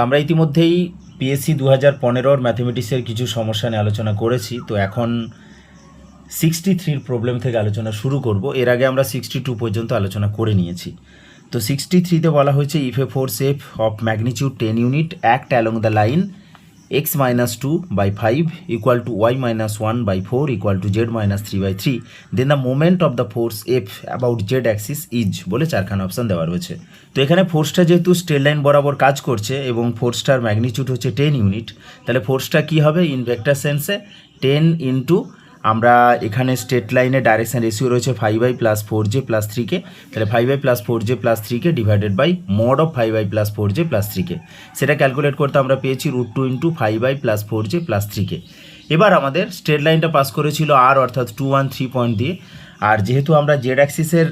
আমরা ইতিমধ্যেই পিএসসি 2015 ম্যাথমেটিক্সের কিছু সমস্যা নিয়ে আলোচনা করেছি। তো এখন 63 প্রবলেম থেকে আলোচনা শুরু করব। এর আগে আমরা 62 পর্যন্ত আলোচনা করে নিয়েছি। তো 63তে বলা হয়েছে if A force F of magnitude 10 unit act along the line x-2/5 equal to y-1/4 equal to z-3/3, then the moment of the force F about z axis is বলে চারখানা অপশান দেওয়া রয়েছে। তো এখানে ফোর্সটা যেহেতু স্ট্রেট লাইন বরাবর কাজ করছে এবং ফোর্সটার ম্যাগনিটিউড হচ্ছে 10 ইউনিট, তাহলে ফোর্সটা কী হবে ইন ভেক্টর সেন্সে 10 ইন্টু আমরা এখানে স্ট্রেট লাইনে ডাইরেকশন রেশিও রয়েছে 5i + 4j + 3k, তাহলে 5i + 4j + 3k divided by mod of 5i + 4j + 3k, সেটা ক্যালকুলেট করতে আমরা পেয়েছি √2 × 5i + 4j + 3k। এবার আমাদের স্ট্রেট লাইনটা পাস করেছিল আর অর্থাৎ 213 পয়েন্ট দিয়ে, আর যেহেতু আমরা জেড অ্যাক্সিসের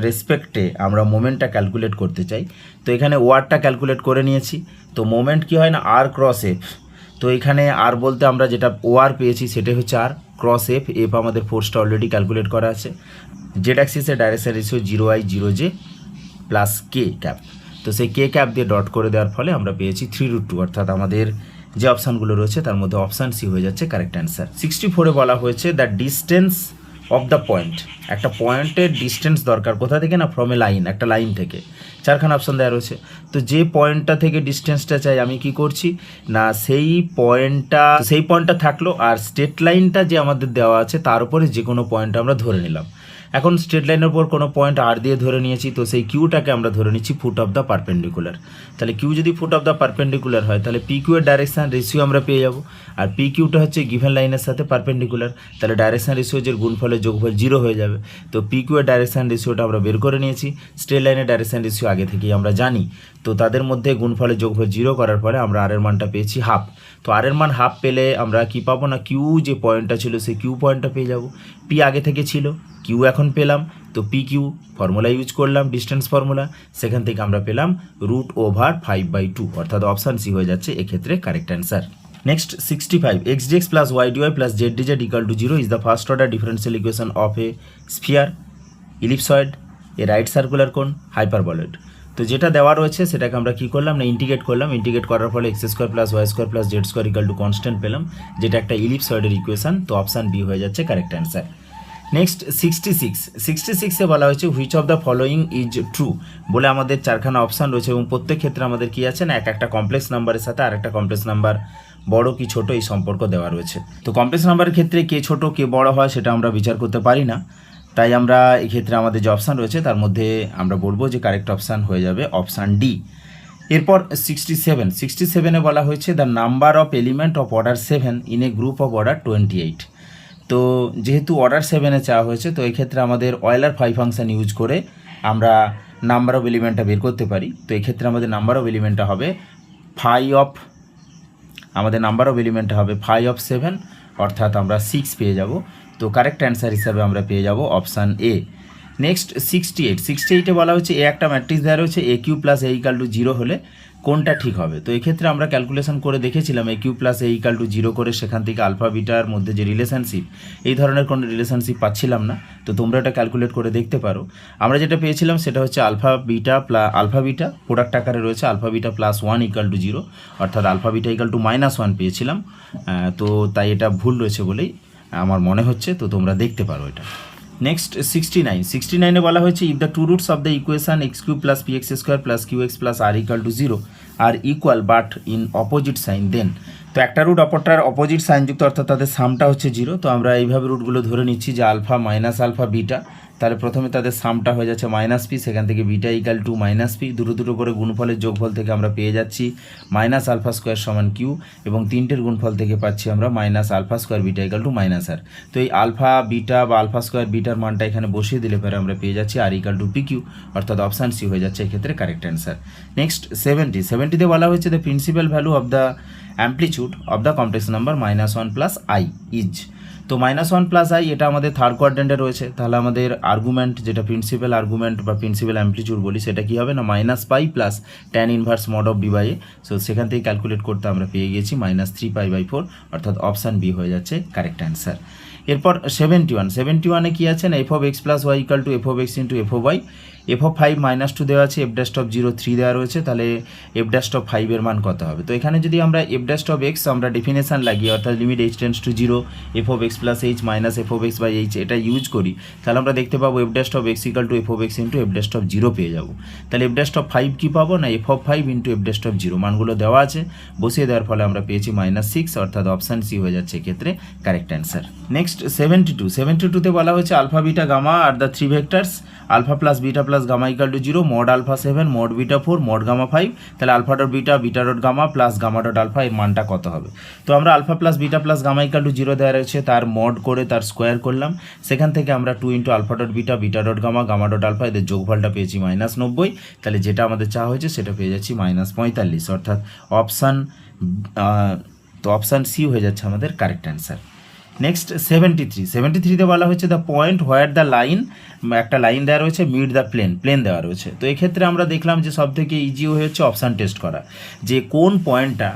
রেসপেক্টে আমরা মোমেন্টটা ক্যালকুলেট করতে চাই, তো এখানে ওয়ারটা ক্যালকুলেট করে নিয়েছি। তো মোমেন্ট কী হয় না আর ক্রস এফ, তো এখানে আর বলতে আমরা যেটা ওয়ার পেয়েছি সেটাই হচ্ছে আর ক্রস এফ। এফ আমাদের ফোর্সটা অলরেডি ক্যালকুলেট করা আছে। জেড অ্যাক্সিসের direction ratio 0i 0j + k cap, তো সেই কে ক্যাপ দিয়ে ডট করে দেওয়ার ফলে আমরা পেয়েছি 3√2, অর্থাৎ আমাদের যে অপশানগুলো রয়েছে তার মধ্যে অপশান সি হয়ে যাচ্ছে কারেক্ট অ্যান্সার। 64-এ বলা হয়েছে the distance of the point, একটা পয়েন্টের ডিস্টেন্স দরকার কোথা থেকে না ফ্রম এ লাইন, একটা লাইন থেকে। চারখানা অপশান দেওয়া রয়েছে। তো যে পয়েন্টটা থেকে ডিস্টেন্সটা চাই আমি কি করছি না সেই পয়েন্টটা থাকলো, আর স্ট্রেট লাইনটা যে আমাদের দেওয়া আছে তার উপরে যে কোনো পয়েন্ট আমরা ধরে নিলাম। এখন স্ট্রেট লাইনের উপর কোনো পয়েন্ট আর দিয়ে ধরে নিয়েছি, তো সেই কিউটাকে আমরা ধরে নিচ্ছি ফুট অফ দ্য পারপেন্ডিকুলার। তাহলে কিউ যদি ফুট অফ দ্য পারপেন্ডিকুলার হয় তাহলে পি কিউ এর ডাইরেকশান রেশিও আমরা পেয়ে যাব, আর পি কিউটা হচ্ছে গিভেন লাইনের সাথে পারপেন্ডিকুলার, তাহলে ডাইরেকশান রেশিও যে গুণফলের যোগফল 0 হয়ে যাবে। তো পি কিউ এর ডাইরেকশান রেশিওটা আমরা বের করে নিয়েছি। স্ট্রেট লাইনের ডাইরেকশান রেশিও আগে থেকেই আমরা জানি, তো তাদের মধ্যে গুণফলের যোগফল 0 করার পরে আমরা আর এর মানটা পেয়েছি হাফ। তো আর এর মান হাফ পেলে আমরা কি পাবো না কিউ যে পয়েন্টটা ছিল সেই কিউ পয়েন্টটা পেয়ে যাব। পি আগে থেকে ছিল, কিউ এখন পেলাম, তো পি কিউ ফর্মুলা ইউজ করলাম ডিস্টেন্স ফর্মুলা, সেখান থেকে আমরা পেলাম √5/2, অর্থাৎ অপশান সি হয়ে যাচ্ছে এক্ষেত্রে correct answer. Next 65 x dx + y dy + z dz = 0 is the first order differential equation of a sphere, ellipsoid, a right circular cone, hyperboloid। তো যেটা দেওয়া রয়েছে সেটাকে আমরা কী করলাম না ইন্টিগ্রেট করলাম। ইন্টিগ্রেট করার ফলে x² + y² + z² = কনস্ট্যান্ট পেলাম, যেটা একটা ইলিপসয়েডের ইকুয়েশন। তো অপশান বি হয়ে যাচ্ছে কারেক্ট অ্যান্সার। নেক্সট 66-এ বলা হয়েছে which of the following is true বলে আমাদের চারখানা অপশান রয়েছে, এবং প্রত্যেক ক্ষেত্রে আমাদের কী আছে না একটা কমপ্লেক্স নাম্বারের সাথে আর একটা কমপ্লেক্স নাম্বার বড় কি ছোট এই সম্পর্ক দেওয়া রয়েছে। তো কমপ্লেক্স নাম্বারের ক্ষেত্রে কে ছোট কে বড় হয় সেটা আমরা বিচার করতে পারি না, তাই আমরা এক্ষেত্রে আমাদের যে অপশান রয়েছে তার মধ্যে আমরা বলবো যে কারেক্ট অপশান হয়ে যাবে অপশান ডি। এরপর 67-এ বলা হয়েছে the number of element of order 7 in a group of order 28। তো যেহেতু অর্ডার 7-এ চাওয়া হয়েছে, তো এক্ষেত্রে আমাদের অয়েলার 5 ফাংশন ইউজ করে আমরা নাম্বার অফ এলিমেন্টটা বের করতে পারি। তো এক্ষেত্রে আমাদের নাম্বার অফ এলিমেন্টটা হবে 5 of 7, অর্থাৎ আমরা 6 পেয়ে যাব। তো কারেক্ট অ্যান্সার হিসাবে আমরা পেয়ে যাব অপশান এ। নেক্সট 68-এ বলা হচ্ছে এ একটা ম্যাট্রিক্স দেওয়া রয়েছে a³ + a = 0 হলে কোনটা ঠিক হবে। তো এক্ষেত্রে আমরা ক্যালকুলেশন করে দেখেছিলাম a³ + a = 0 করে সেখান থেকে আলফা বিটার মধ্যে যে রিলেশনশিপ, এই ধরনের কোনো রিলেশনশিপ পাচ্ছিলাম না। তো তোমরা এটা ক্যালকুলেট করে দেখতে পারো। আমরা যেটা পেয়েছিলাম সেটা হচ্ছে আলফা বিটা প্রোডাক্ট আকারে রয়েছে আলফা বিটা +1 = 0, অর্থাৎ আলফা বিটা = -1 পেয়েছিলাম। তো তাই এটা ভুল রয়েছে বলেই আমার মনে হচ্ছে, তো তোমরা দেখতে পারো এটা। নেক্সট 69-এ বলা হয়েছে if the two roots of the equation x³ + px² + qx + r = 0 are equal but in opposite sign then. তো একটা রুট অপরটার অপোজিট সাইনযুক্ত, অর্থাৎ তাদের সামটা হচ্ছে 0। তো আমরা এইভাবে রুটগুলো ধরে নিচ্ছি যে আলফা মাইনাস আলফা বিটা, তাহলে প্রথমে তাদের সামটা হয়ে যাচ্ছে -p, সেখান থেকে বিটা = -p, দুটো করে গুণফলের যোগফল থেকে আমরা পেয়ে যাচ্ছি -α² q, এবং তিনটের গুণফল থেকে পাচ্ছি আমরা -α² বিটা = -r। তো এই আলফা বিটা বা α² বিটার মানটা এখানে বসিয়ে দিলে পরে আমরা পেয়ে যাচ্ছি r = pq, অর্থাৎ অপশান সি হয়ে যাচ্ছে এক্ষেত্রে কারেক্ট অ্যান্সার। নেক্সট 70-তে বলা হয়েছে the principal value of the amplitude of the complex number -1 + i is. তো -1 + i এটা আমাদের থার্ড কোয়াড্রেন্টে রয়েছে, তাহলে আমাদের আর্গুমেন্ট যেটা প্রিন্সিপাল আর্গুমেন্ট বা প্রিন্সিপাল অ্যাম্পলিটিউড বলি সেটা কি হবে না -π + tan inverse mod of b/a। So সেখান থেকে ক্যালকুলেট করতে আমরা পেয়ে গেছি -3π/4, অর্থাৎ অপশান বি হয়ে যাচ্ছে কারেক্ট অ্যান্সার। এরপর 71-এ কি আছে না f of x + y = f of x * f of y F of 5 -2 দেওয়া আছে, এফ ড্যাশ অফ 0 3 দেওয়া রয়েছে, তাহলে এফ ড্যাশ অফ 5 এর মান কত হবে? তো এখানে যদি আমরা এফ ড্যাশ অফ এক্স আমরা ডেফিনেশন লাগিয়ে অর্থাৎ limit h tends to 0 F of X plus H minus F of X by H এটা ইউজ করি, তাহলে আমরা দেখতে পাবো F dash of X equal to F of X into F dash of 0 পেয়ে যাবো। তাহলে এফ ড্যাশ অফ 5 কী পাবো না F of 5 into F dash of 0 মানগুলো দেওয়া আছে, বসিয়ে দেওয়ার ফলে আমরা পেয়েছি -6 অর্থাৎ অপশান সি হয়ে যাচ্ছে এক্ষেত্রে কারেক্ট অ্যান্সার। নেক্সট 72তে বলা হয়েছে alpha beta gamma are the 3 vectors alpha plus beta plus gamma equal to 0 mod alpha 7 mod beta 4 mod gamma 5, তাহলে alpha dot beta beta dot gamma plus gamma dot alpha এর মানটা কত হবে? তো আমরা alpha plus beta plus gamma equal to 0 দেওয়া রয়েছে, তার মড করে তার স্কোয়ার করলাম, সেখান থেকে আমরা 2 into alpha dot beta beta dot gamma gamma dot alpha এদের যোগফলটা পেয়েছি -90, তাহলে যেটা আমাদের চাওয়া হয়েছে সেটা পেয়ে যাচ্ছি -45 অর্থাৎ অপশান তো অপশান সি হয়ে যাচ্ছে আমাদের কারেক্ট অ্যান্সার। নেক্সট 73তে বলা হচ্ছে the point where the line, একটা লাইন দেওয়া রয়েছে মিড দ্য প্লেন দেওয়া রয়েছে। তো এক্ষেত্রে আমরা দেখলাম যে সব থেকে ইজি হচ্ছে অপশান টেস্ট করা, যে কোন পয়েন্টটা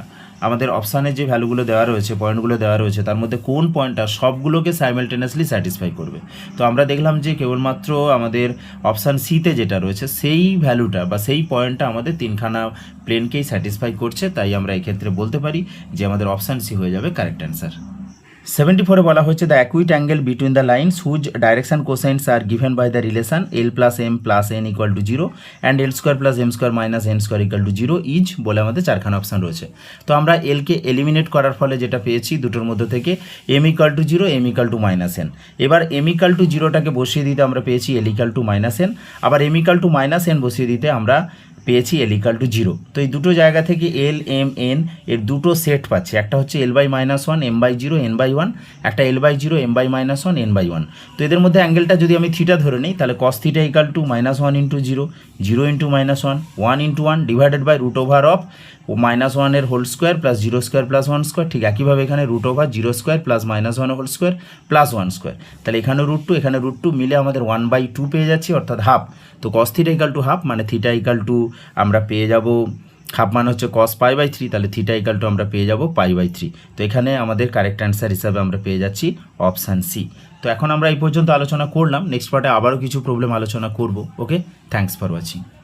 আমাদের অপশানে যে ভ্যালুগুলো দেওয়া রয়েছে পয়েন্টগুলো দেওয়া রয়েছে তার মধ্যে কোন পয়েন্টটা সবগুলোকে সাইমালটেনিয়াসলি স্যাটিসফাই করবে। তো আমরা দেখলাম যে কেবলমাত্র আমাদের অপশান সিতে যেটা রয়েছে সেই ভ্যালুটা বা সেই পয়েন্টটা আমাদের তিনখানা প্লেনকেই স্যাটিসফাই করছে, তাই আমরা এক্ষেত্রে বলতে পারি যে আমাদের অপশান সি হয়ে যাবে কারেক্ট অ্যান্সার। 74 বলা হচ্ছে the acute angle between the lines whose direction cosines are given by the relation L plus M plus N equal to 0 and L square plus M square minus N square equal to 0 is বলে আমাদের চারখানা option রয়েছে। তো আমরা এলকে eliminate করার ফলে যেটা পেয়েছি দুটোর মধ্যে থেকে M equal to 0 M equal to minus N, এবার এম ইকুয়াল টু 0টাকে বসিয়ে দিতে আমরা পেয়েছি L equal to minus N, আবার M equal to minus N বসিয়ে দিতে আমরা পেয়েছি এল ইকাল টু 0। তো এই দুটো জায়গা থেকে এল এম এন এর দুটো সেট পাচ্ছি, একটা হচ্ছে L by -1 M by 0 N by 1, একটা L by 0 M by -1 N by 1। তো এদের মধ্যে অ্যাঙ্গেলটা যদি আমি থিটা ধরে নিই তাহলে cos theta equal to -1 into 0 0 into -1 1 into 1 divided by root over of -1 এর whole square plus 0 square plus 1 square. ঠিক একইভাবে এখানে root over 0 square plus -1 whole square plus 1 square, তাহলে এখানে √2 এখানে √2 মিলে আমাদের 1/2 পেয়ে যাচ্ছি অর্থাৎ হাফ। তো কস থিটা ইকাল টু হাফ মানে থিটা ইকাল টু আমরা পেয়ে যাব হাফ মানে হচ্ছে cos π/3, তাহলে থিটা ইকাল টু আমরা পেয়ে যাব π/3। তো এখানে আমাদের কারেক্ট অ্যান্সার হিসাবে আমরা পেয়ে যাচ্ছি অপশান সি। তো এখন আমরা এই পর্যন্ত আলোচনা করলাম, নেক্সট পার্টে আবারও কিছু প্রবলেম আলোচনা করব। ওকে, থ্যাঙ্কস ফর ওয়াচিং।